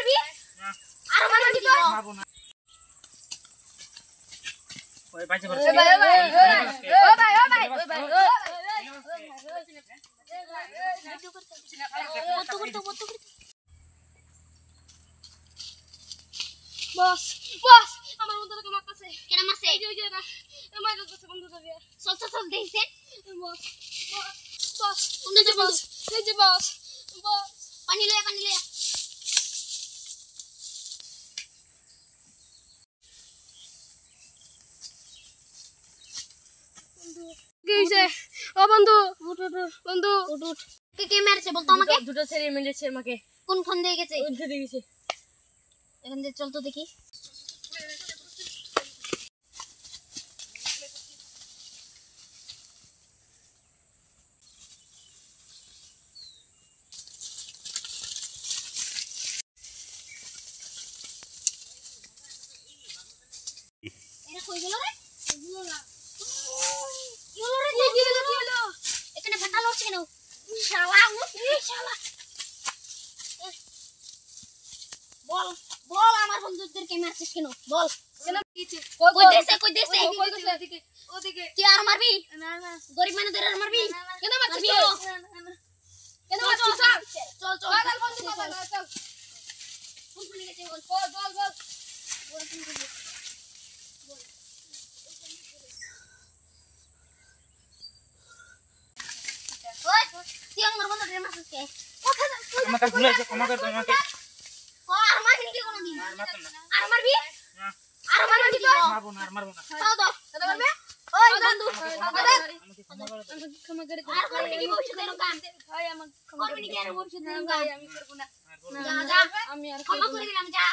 মারবি আরো মারবি তো মারবো না ওই বাইচে করে ও ভাই ও ভাই বস বস আমার বন্ধুকে মারতেছে কেন মারছে এই যে না আমার কাছে বন্ধু ধরে চল দেখছেন বস বস বন্ধু যে বস এই যে বস বস পানি লয়া গেছে ও বন্ধু উঠ বন্ধু উঠ কে মারছে বল তো আমাকে দুটো ছেলে মেরেছে আমাকে কোনখান দিয়ে গেছে ওই দিকে গেছে এখান দিয়ে চল তো দেখি এরা কই গেল রে বুঝলো না কি হলো এখানে ফাটা লড়ছে কেন শালা শালা বল বল আমার বন্ধুদেরকে মারছিস কেন বল কেন কিছু কই দেশে ওদিকে তুই আর মারবি না গরিব মানুষদের আর মারবি কেন মারছিস কেন মারছিস চল বন্ধু চল কোন কোন গেছে বল ওই তুই আমার বন্ধুদের মারছিস কে আমাকে ভুলে গেছে ক্ষমা করে দাও আমাকে আর মারবি কি কোনদিন আর মারতাম না আর মারবি না আর মারবি তো মারবো না দাও দাদা মারবে ওই বন্ধু আমাকে ক্ষমা করে দাও আর করবি কি ভবিষ্যৎ এর কাম ভাই আমাকে করবি কি আর ভবিষ্যৎ এর কাম আমি করব না যা আমি আর ক্ষমা করে দিলাম যা